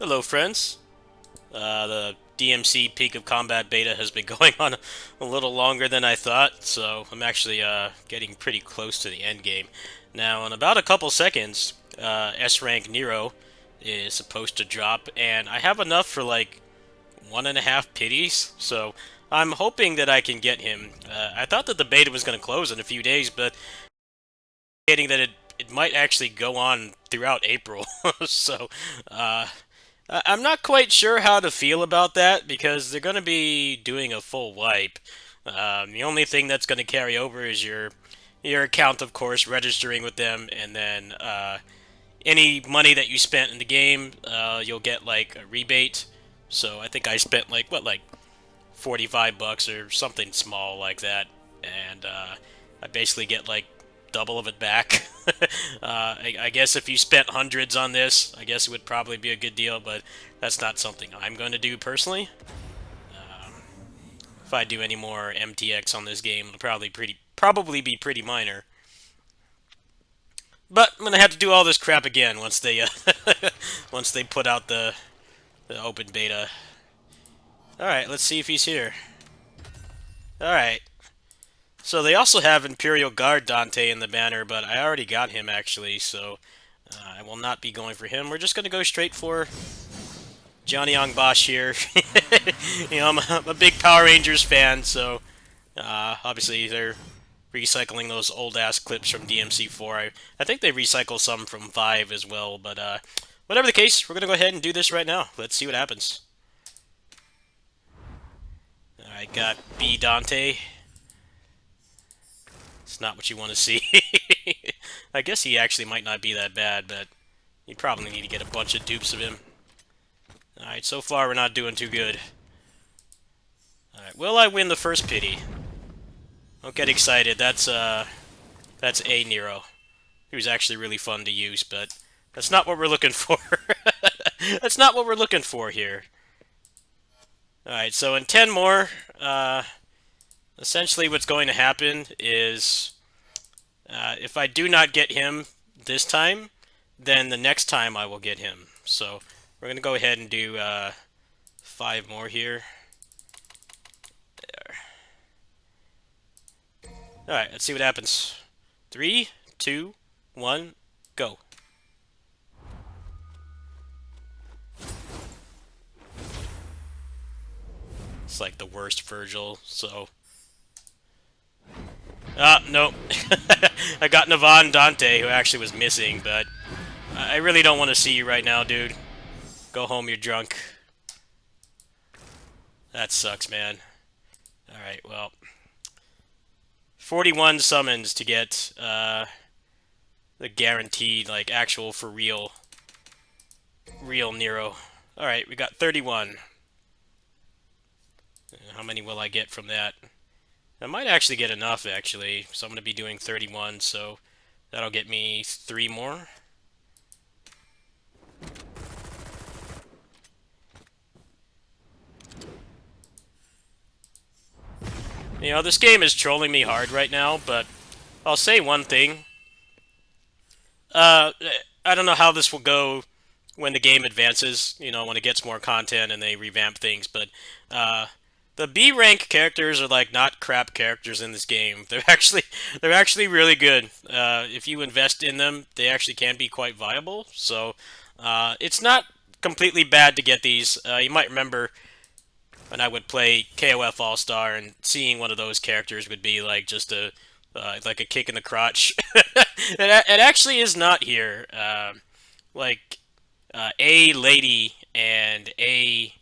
Hello, friends. The DMC Peak of Combat beta has been going on a little longer than I thought, so I'm actually getting pretty close to the end game. Now, in about a couple seconds, S rank Nero is supposed to drop, and I have enough for like 1.5 pities, so I'm hoping that I can get him. I thought that the beta was going to close in a few days, but getting that it might actually go on throughout April. So, I'm not quite sure how to feel about that because they're going to be doing a full wipe. The only thing that's going to carry over is your account, of course, registering with them, and then any money that you spent in the game, you'll get like a rebate. So I think I spent like 45 bucks or something small like that, and I basically get like double of it back. I guess if you spent hundreds on this, I guess it would probably be a good deal, but that's not something I'm going to do personally. If I do any more MTX on this game, it'll probably be pretty minor. But I'm gonna have to do all this crap again once they once they put out the open beta. All right, let's see if he's here. All right. So they also have Imperial Guard Dante in the banner, but I already got him actually, so I will not be going for him. We're just gonna go straight for Johnny Young Bosch here. I'm a big Power Rangers fan, so obviously they're recycling those old ass clips from DMC4. I think they recycle some from 5 as well, but whatever the case, we're gonna go ahead and do this right now. Let's see what happens. I got B Dante. It's not what you want to see. I guess he actually might not be that bad, but you probably need to get a bunch of dupes of him. Alright, so far we're not doing too good. Alright, will I win the first pity? Don't get excited, that's A Nero. He was actually really fun to use, but that's not what we're looking for. That's not what we're looking for here. Alright, so in 10 more, essentially what's going to happen is if I do not get him this time, then the next time I will get him. So we're going to go ahead and do 5 more here. There. Alright, let's see what happens. 3, 2, 1, go. It's like the worst Virgil, so... nope. I got Navan Dante, who actually was missing, but I really don't want to see you right now, dude. Go home, you're drunk. That sucks, man. Alright, well. 41 summons to get the guaranteed, like, actual for real Nero. Alright, we got 31. How many will I get from that? I might actually get enough, actually. So I'm going to be doing 31, so that'll get me 3 more. You know, this game is trolling me hard right now, but I'll say one thing. I don't know how this will go when the game advances, you know, when it gets more content and they revamp things, but the B rank characters are like not crap characters in this game. They're actually really good. If you invest in them, they actually can be quite viable. So it's not completely bad to get these. You might remember when I would play KOF All Star, and seeing one of those characters would be like just a like a kick in the crotch. It actually is not here. Like A Lady and A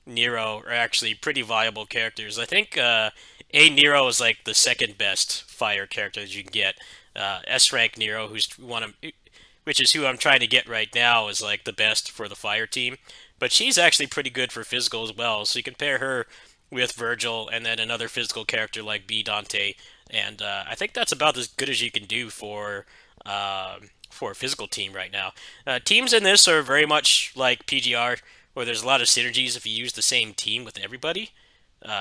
Nero are actually pretty viable characters. I think A Nero is like the second best fire character that you can get. S rank Nero, which is who I'm trying to get right now, is like the best for the fire team. But she's actually pretty good for physical as well. So you can pair her with Virgil and then another physical character like B Dante, and I think that's about as good as you can do for a physical team right now. Teams in this are very much like PGR, where there's a lot of synergies if you use the same team with everybody.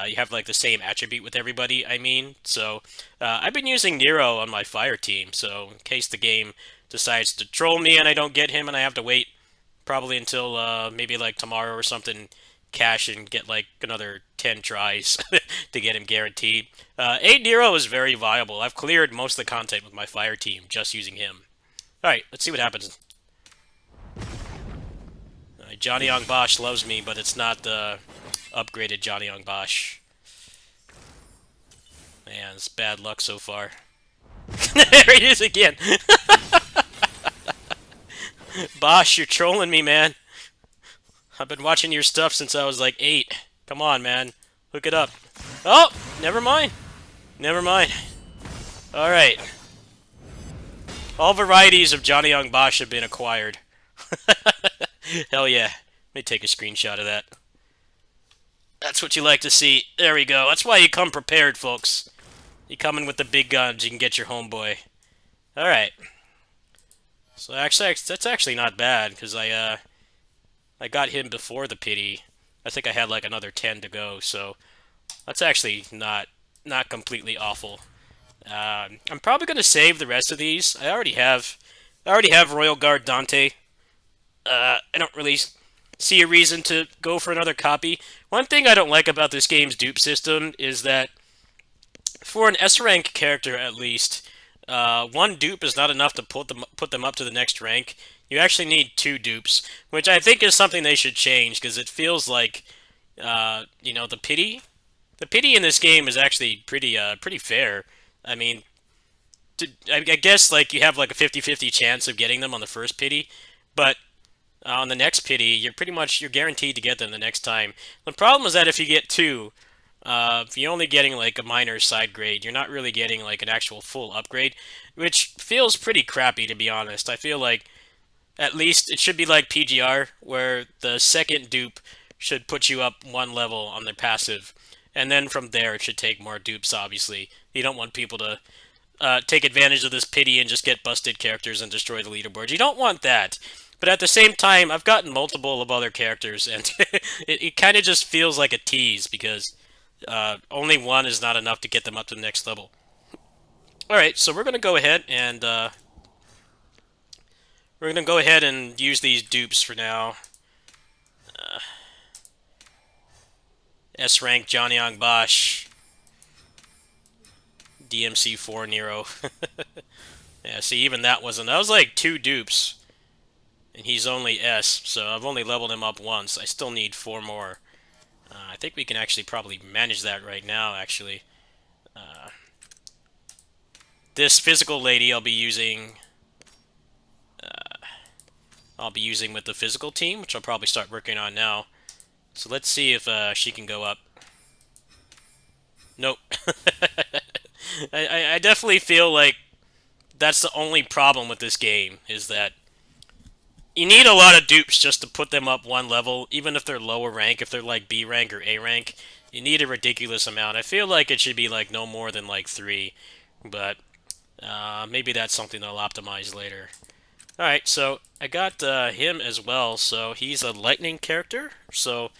You have like the same attribute with everybody, I mean. So I've been using Nero on my fire team, so in case the game decides to troll me and I don't get him and I have to wait probably until maybe like tomorrow or something, cash and get like another 10 tries to get him guaranteed. 8 Nero is very viable. I've cleared most of the content with my fire team just using him. Alright, let's see what happens. Johnny Young Bosch loves me, but it's not the upgraded Johnny Young Bosch. Man, it's bad luck so far. There he is again. Bosch, you're trolling me, man. I've been watching your stuff since I was like 8. Come on, man. Hook it up. Oh, never mind. Never mind. Alright. All varieties of Johnny Young Bosch have been acquired. Hell yeah. Let me take a screenshot of that. That's what you like to see. There we go. That's why you come prepared, folks. You come in with the big guns, you can get your homeboy. Alright. So actually, that's actually not bad, because I got him before the pity. I think I had like another 10 to go, so that's actually not completely awful. I'm probably gonna save the rest of these. I already have Royal Guard Dante. I don't really see a reason to go for another copy. One thing I don't like about this game's dupe system is that for an S rank character at least, one dupe is not enough to put them up to the next rank. You actually need 2 dupes, which I think is something they should change, because it feels like, you know, the pity in this game is actually pretty fair. I mean, I guess like you have like a 50-50 chance of getting them on the first pity, but on the next pity, you're guaranteed to get them the next time. The problem is that if you get 2, if you're only getting like a minor side grade, you're not really getting like an actual full upgrade, which feels pretty crappy, to be honest. I feel like at least it should be like PGR, where the second dupe should put you up 1 level on their passive, and then from there it should take more dupes, obviously. You don't want people to take advantage of this pity and just get busted characters and destroy the leaderboard. You don't want that. But at the same time, I've gotten multiple of other characters, and it kind of just feels like a tease, because only 1 is not enough to get them up to the next level. Alright, so we're going to go ahead and use these dupes for now. S-rank Johnny Young Bosch. DMC 4 Nero. Yeah, see, even that was like 2 dupes. And he's only S, so I've only leveled him up once. I still need 4 more. I think we can actually probably manage that right now, actually. This physical lady I'll be using with the physical team, which I'll probably start working on now. So let's see if she can go up. Nope. I definitely feel like that's the only problem with this game, is that you need a lot of dupes just to put them up 1 level, even if they're lower rank. If they're like B rank or A rank, you need a ridiculous amount. I feel like it should be like no more than like 3, but maybe that's something they'll optimize later. Alright, so I got him as well, so he's a lightning character, so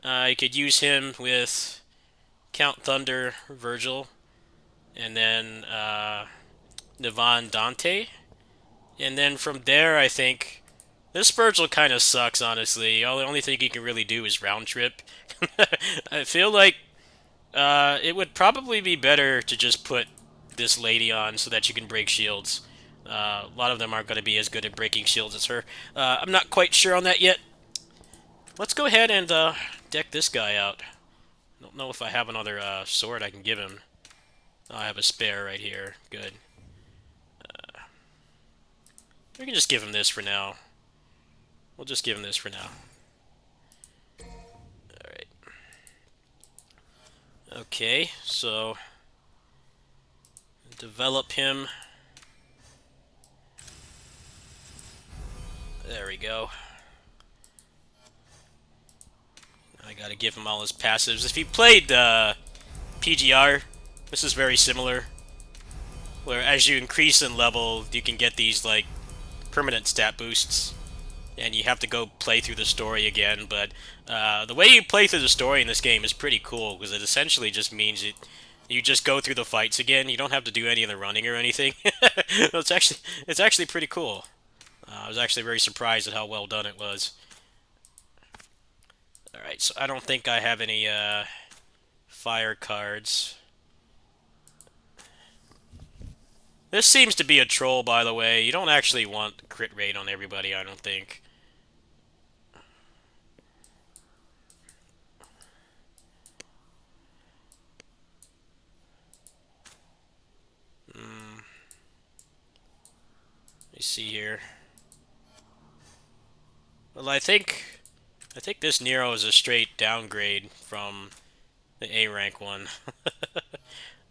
you could use him with Count Thunder, Virgil, and then Nivan Dante, and then from there I think this Virgil kind of sucks, honestly. The only thing he can really do is round trip. I feel like it would probably be better to just put this lady on so that you can break shields. A lot of them aren't going to be as good at breaking shields as her. I'm not quite sure on that yet. Let's go ahead and deck this guy out. I don't know if I have another sword I can give him. Oh, I have a spare right here. Good. We can just give him this for now. We'll just give him this for now. Alright. Okay, so develop him. There we go. I gotta give him all his passives. If you played PGR, this is very similar. Where as you increase in level, you can get these like permanent stat boosts. And you have to go play through the story again, but the way you play through the story in this game is pretty cool, because it essentially just means you just go through the fights again. You don't have to do any of the running or anything. It's actually pretty cool. I was actually very surprised at how well done it was. Alright, so I don't think I have any fire cards. This seems to be a troll, by the way. You don't actually want crit rate on everybody, I don't think. Let me see here. Well, I think this Nero is a straight downgrade from the A rank one.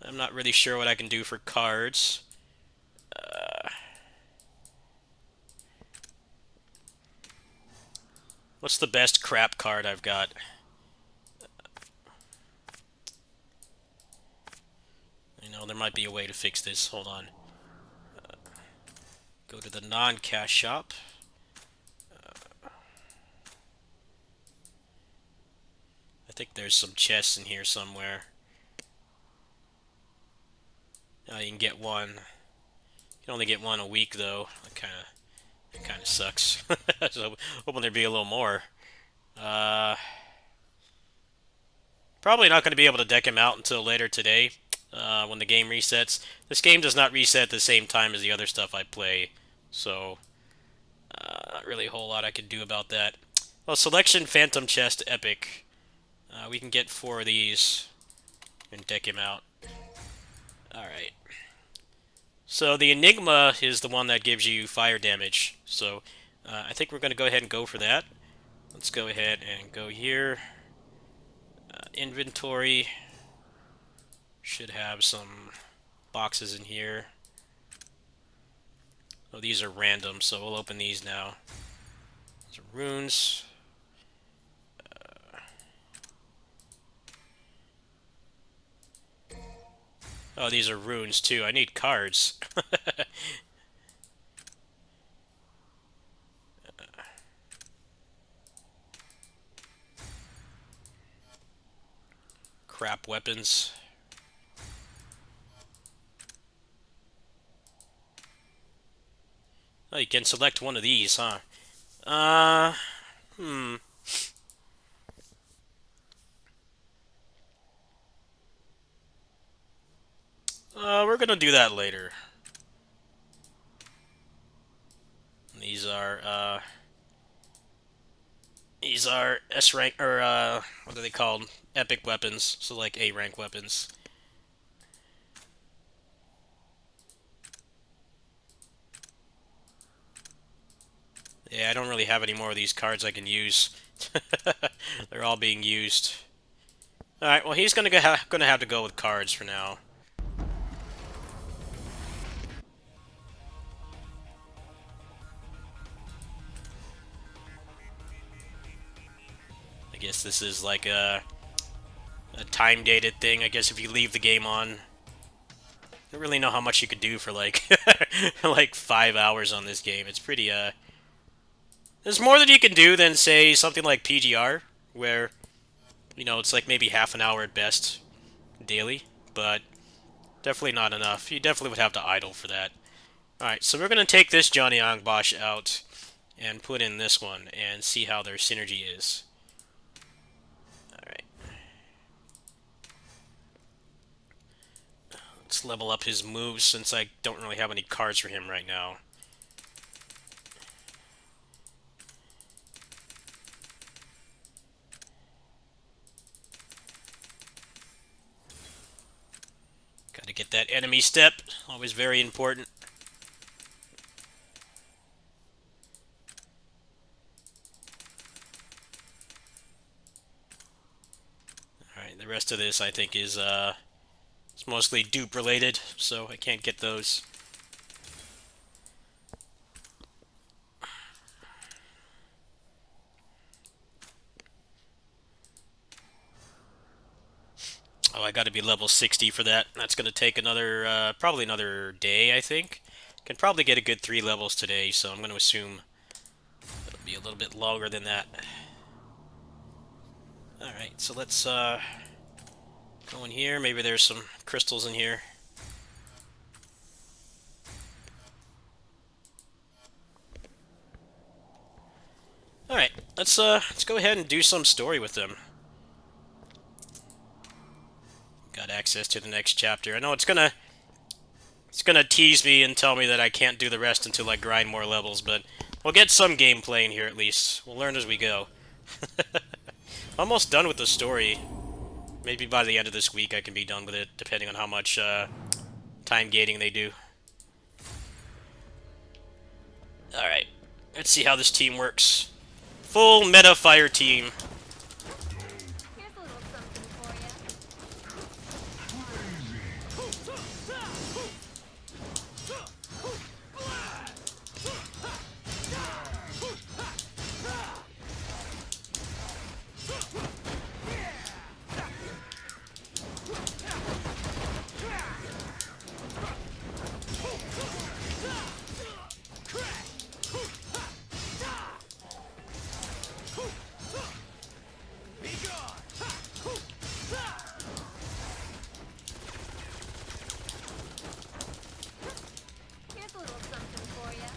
I'm not really sure what I can do for cards. What's the best crap card I've got? You know, there might be a way to fix this. Hold on. Go to the non-cash shop. I think there's some chests in here somewhere. You can get one. You can only get one a week, though. That kind of sucks. So hoping there'd be a little more. Probably not going to be able to deck him out until later today, when the game resets. This game does not reset at the same time as the other stuff I play, so not really a whole lot I can do about that. Well, Selection Phantom Chest Epic. We can get 4 of these and deck him out. Alright. So the Enigma is the one that gives you fire damage. So I think we're going to go ahead and go for that. Let's go ahead and go here. Inventory. Should have some boxes in here. Oh, these are random, so we'll open these now. These are runes. Oh, these are runes too. I need cards. Crap weapons. Oh, you can select one of these, huh? Uh, hmm. We're gonna do that later. These are S rank, or what are they called? Epic weapons, so like A rank weapons. Yeah, I don't really have any more of these cards I can use. They're all being used. Alright, well he's gonna have to go with cards for now. I guess this is like a time-dated thing. I guess if you leave the game on, I don't really know how much you could do for like like 5 hours on this game. It's pretty there's more that you can do than say something like PGR, where it's like maybe half an hour at best daily, but definitely not enough. You definitely would have to idle for that. Alright, so we're going to take this Johnny Bosch out and put in this one and see how their synergy is. Alright. Let's level up his moves since I don't really have any cards for him right now. Gotta get that enemy step, always very important. Alright, the rest of this I think is it's mostly dupe related, so I can't get those. Oh, I gotta be level 60 for that. That's gonna take another, probably another day, I think. Can probably get a good 3 levels today, so I'm gonna assume it'll be a little bit longer than that. Alright, so let's, go in here. Maybe there's some crystals in here. Alright, let's go ahead and do some story with them. Got access to the next chapter. I know it's gonna tease me and tell me that I can't do the rest until I grind more levels, but we'll get some gameplay in here at least. We'll learn as we go. Almost done with the story. Maybe by the end of this week I can be done with it, depending on how much time gating they do. Alright, let's see how this team works. Full meta fire team. Here's a little something for you. Here's a little something for you. Here's a little something for you.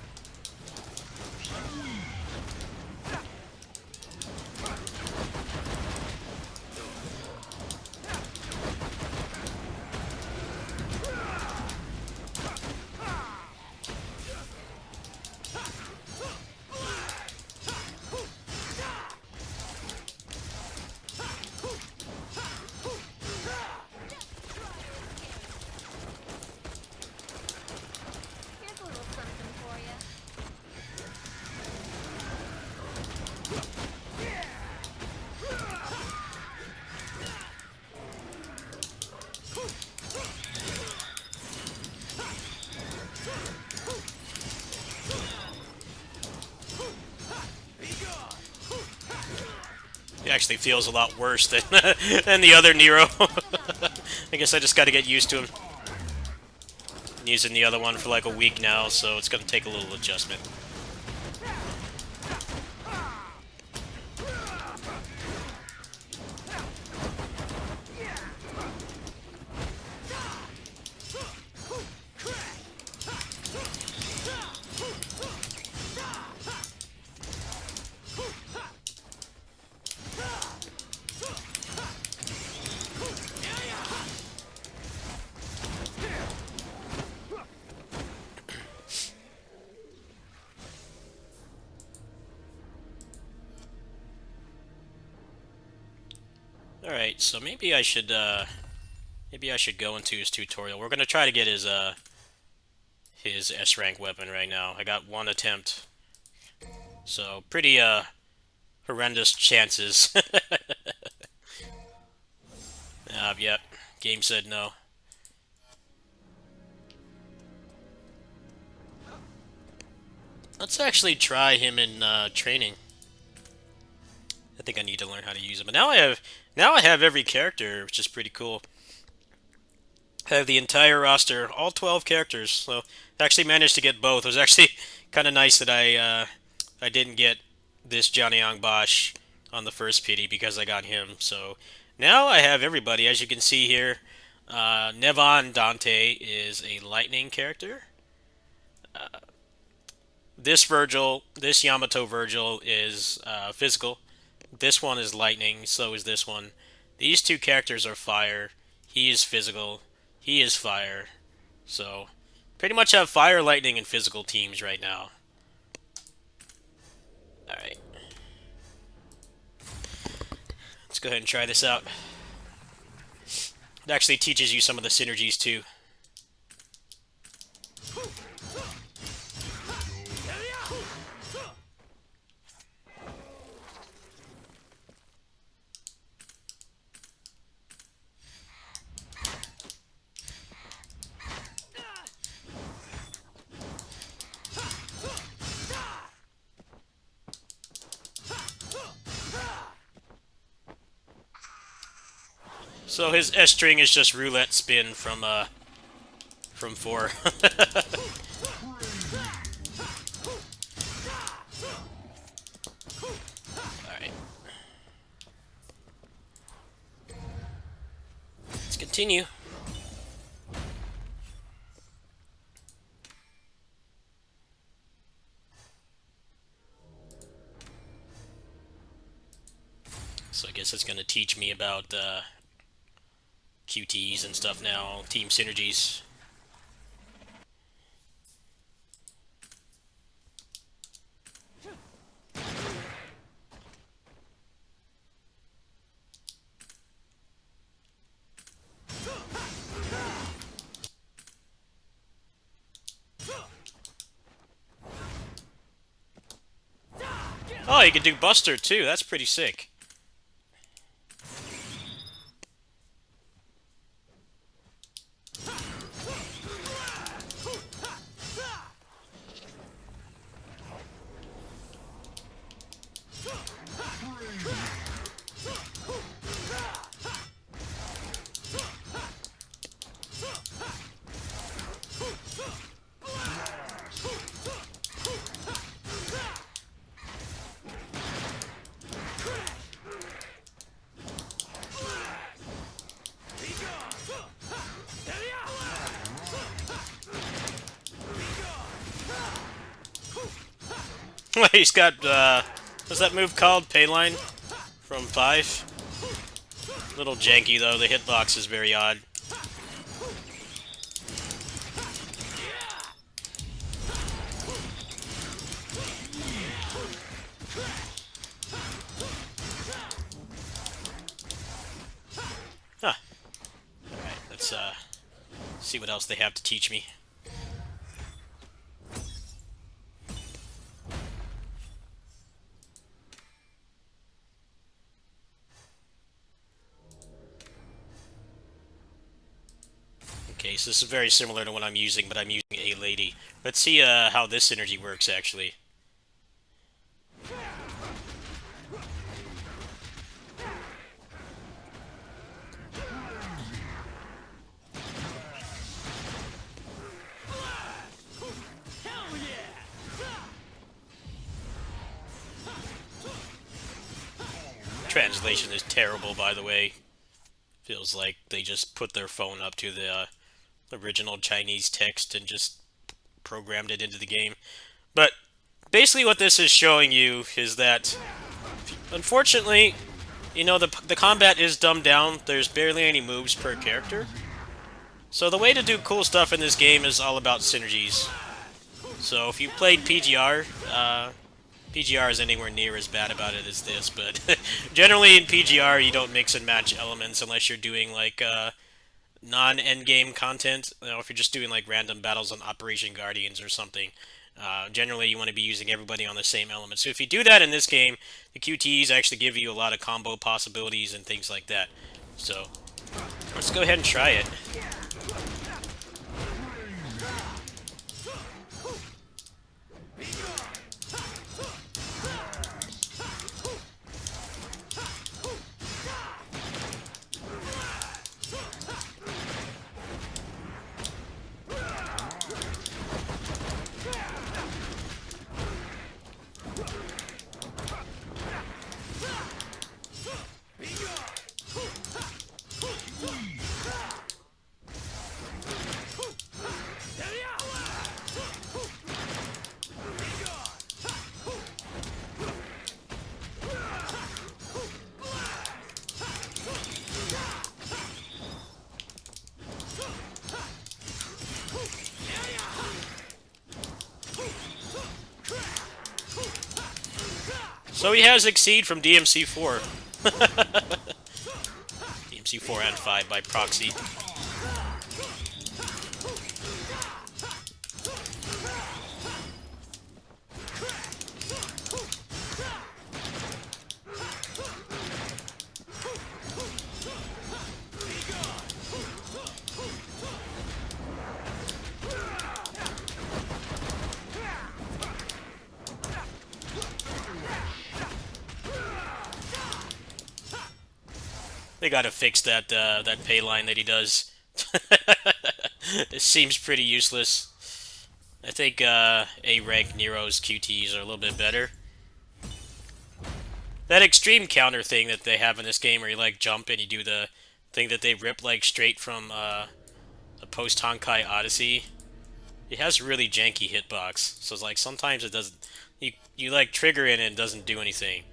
It actually feels a lot worse than than the other Nero. I guess I just got to get used to him. I'm using the other one for like a week now, so it's going to take a little adjustment. Alright, so maybe I should go into his tutorial. We're gonna try to get his S rank weapon right now. I got one attempt. So pretty horrendous chances. Yep. Game said no. Let's actually try him in training. I think I need to learn how to use him. But now I have every character, which is pretty cool. I have the entire roster, all 12 characters. So I actually managed to get both. It was actually kind of nice that I didn't get this Johnny Young Bosch on the first pity because I got him. So now I have everybody. As you can see here, Nevon Dante is a lightning character. This Yamato Virgil is physical. This one is lightning, so is this one. These two characters are fire. He is physical. He is fire. So, pretty much have fire, lightning, and physical teams right now. Alright. Let's go ahead and try this out. It actually teaches you some of the synergies, too. So his S string is just roulette spin from 4. Alright. Let's continue. So I guess it's going to teach me about QTs and stuff now, team synergies. Oh, you can do Buster too. That's pretty sick. He's got, what's that move called? Payline from 5? Little janky though, the hitbox is very odd. Huh. Alright, let's see what else they have to teach me. Okay, so this is very similar to what I'm using, but I'm using a lady. Let's see how this synergy works, actually. Translation is terrible, by the way. Feels like they just put their phone up to the original Chinese text and just programmed it into the game. But basically what this is showing you is that, unfortunately, you know, the combat is dumbed down. There's barely any moves per character. So the way to do cool stuff in this game is all about synergies. So if you played PGR, PGR is anywhere near as bad about it as this, but generally in PGR you don't mix and match elements unless you're doing like non-endgame content. You know, if you're just doing like random battles on Operation Guardians or something. Generally you want to be using everybody on the same element. So if you do that in this game, the QTEs actually give you a lot of combo possibilities and things like that. So let's go ahead and try it. So he has Exceed from DMC4. DMC4 and 5 by proxy. They gotta fix that that pay line that he does. It seems pretty useless. I think A-rank Nero's QTs are a little bit better. That extreme counter thing that they have in this game where you like jump and you do the thing that they rip like straight from the post-Honkai Odyssey. It has really janky hitbox. So it's like sometimes it doesn't you like trigger it and it doesn't do anything.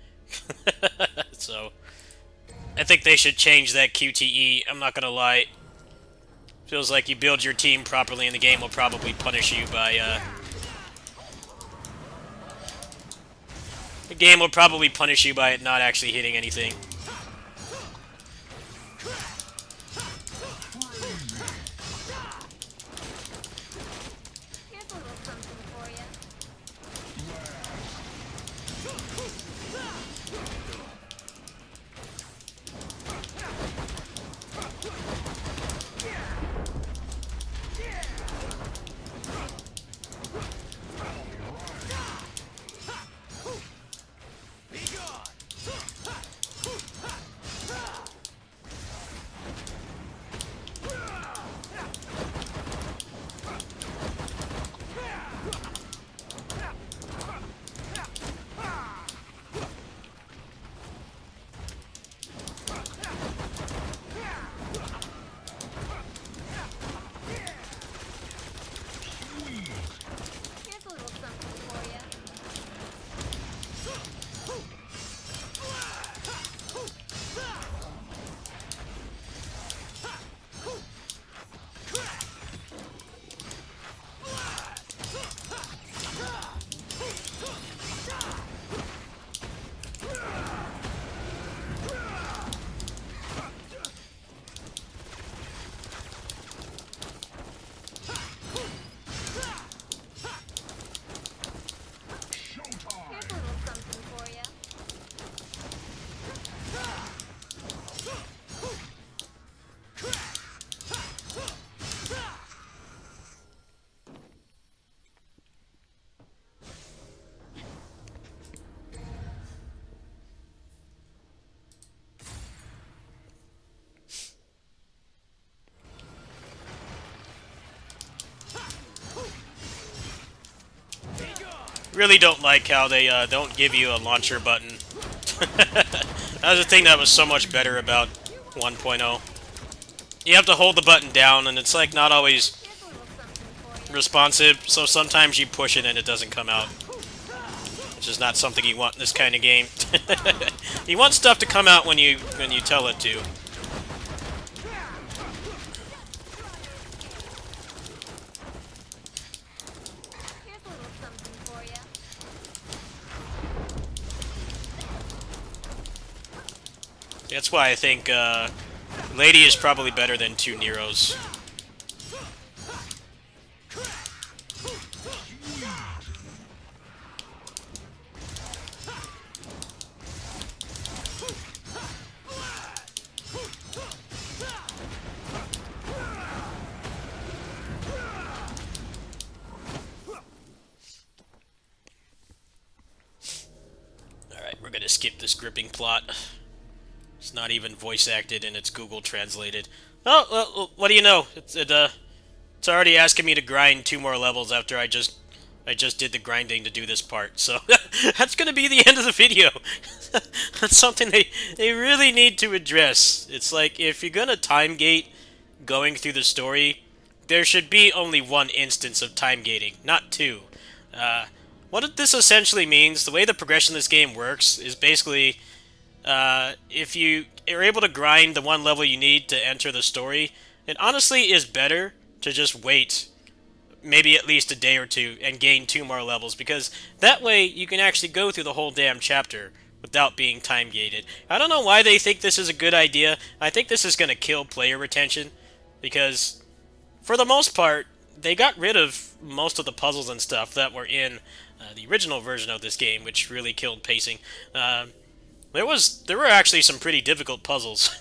So I think they should change that QTE. I'm not gonna lie. Feels like you build your team properly and the game will probably punish you by, the game will probably punish you by it not actually hitting anything. Here's a little something for ya. Here's a little something for ya. Here's a little something for ya. Really don't like how they don't give you a launcher button. That was the thing that was so much better about 1.0. You have to hold the button down, and it's like not always Here's a little something for ya. responsive, so sometimes you push it and it doesn't come out. Which is not something you want in this kind of game. You want stuff to come out when you tell it to. Here's a little something for ya. That's why I think Lady is probably better than two Neros. Alright, we're gonna skip this gripping plot. It's not even voice acted and it's Google translated. Oh, well, what do you know? It's already asking me to grind 2 more levels after I just did the grinding to do this part. So that's gonna be the end of the video. That's something they really need to address. It's like if you're gonna time gate going through the story, there should be only one instance of time gating, not two. What this essentially means, the way the progression of this game works, is basically if you are able to grind the one level you need to enter the story, it honestly is better to just wait maybe at least a day or two and gain 2 more levels, because that way you can actually go through the whole damn chapter without being time gated. I don't know why they think this is a good idea. I think this is going to kill player retention, because for the most part, they got rid of most of the puzzles and stuff that were in the original version of this game, which really killed pacing. There were actually some pretty difficult puzzles.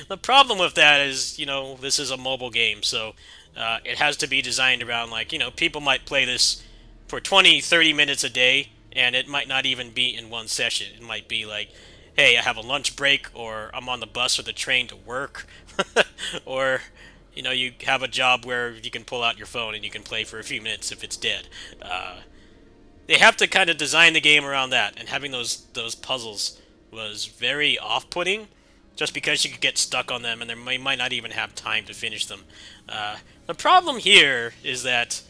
The problem with that is, this is a mobile game, so it has to be designed around, like, people might play this for 20, 30 minutes a day, and it might not even be in one session. It might be like, hey, I have a lunch break, or I'm on the bus or the train to work, or, you have a job where you can pull out your phone and you can play for a few minutes if it's dead. They have to kind of design the game around that, and having those puzzles was very off-putting, just because you could get stuck on them and you might not even have time to finish them. The problem here is that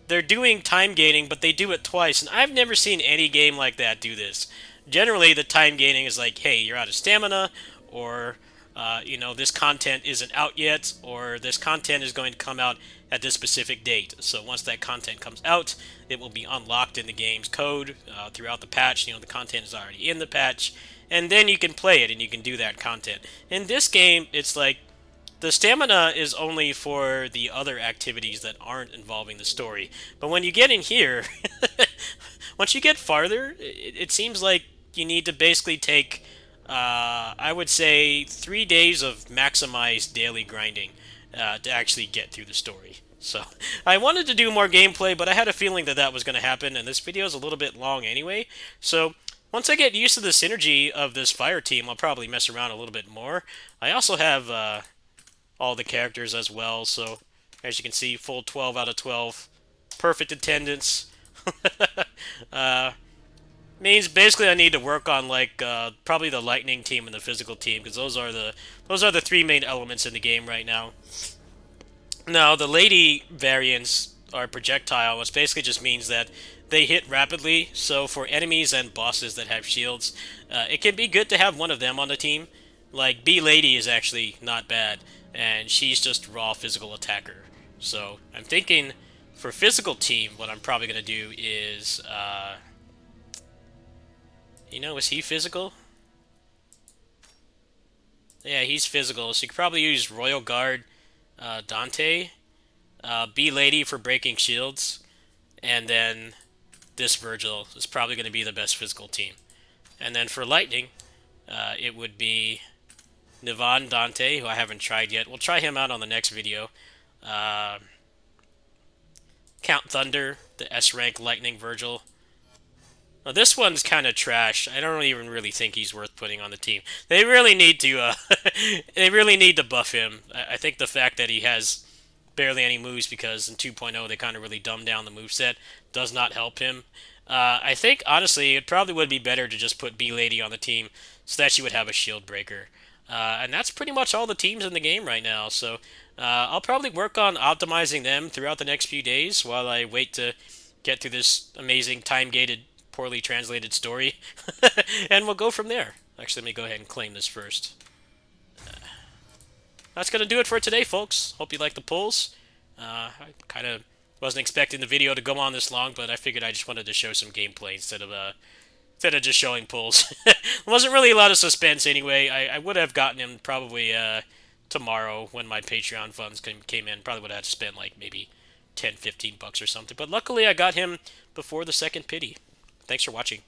they're doing time gating, but they do it twice, and I've never seen any game like that do this. Generally, the time gating is like, hey, you're out of stamina, or this content isn't out yet, or this content is going to come out at this specific date. So once that content comes out, it will be unlocked in the game's code throughout the patch. The content is already in the patch, and then you can play it and you can do that content. In this game, it's like the stamina is only for the other activities that aren't involving the story. But when you get in here, once you get farther, it seems like you need to basically take, I would say, 3 days of maximized daily grinding to actually get through the story. So I wanted to do more gameplay, but I had a feeling that that was going to happen, and this video is a little bit long anyway. So once I get used to the synergy of this fire team, I'll probably mess around a little bit more. I also have all the characters as well, so as you can see, full 12 out of 12, perfect attendance. uh, Means basically I need to work on like probably the lightning team and the physical team, because those are the three main elements in the game right now. Now the lady variants are projectile, which basically just means that they hit rapidly. So for enemies and bosses that have shields, it can be good to have one of them on the team. Like B Lady is actually not bad, and she's just raw physical attacker. So I'm thinking for physical team, what I'm probably gonna do is, is he physical? Yeah, he's physical. So you could probably use Royal Guard, Dante, B Lady for breaking shields, and then this Virgil is probably going to be the best physical team. And then for lightning, it would be Nivan Dante, who I haven't tried yet. We'll try him out on the next video. Count Thunder, the S rank lightning Virgil. Now this one's kind of trash. I don't even really think he's worth putting on the team. They really need to, they really need to buff him. I think the fact that he has barely any moves, because in 2.0 they kind of really dumbed down the moveset, does not help him. I think, honestly, it probably would be better to just put B-Lady on the team so that she would have a shield breaker. And that's pretty much all the teams in the game right now, so I'll probably work on optimizing them throughout the next few days while I wait to get through this amazing time-gated, poorly translated story. And we'll go from there. Actually, let me go ahead and claim this first. That's going to do it for today, folks. Hope you like the pulls. I kind of wasn't expecting the video to go on this long, but I figured I just wanted to show some gameplay instead of just showing pulls. There wasn't really a lot of suspense anyway. I would have gotten him probably tomorrow when my Patreon funds came in. Probably would have had to spend like maybe 10, 15 bucks or something. But luckily I got him before the second pity. Thanks for watching.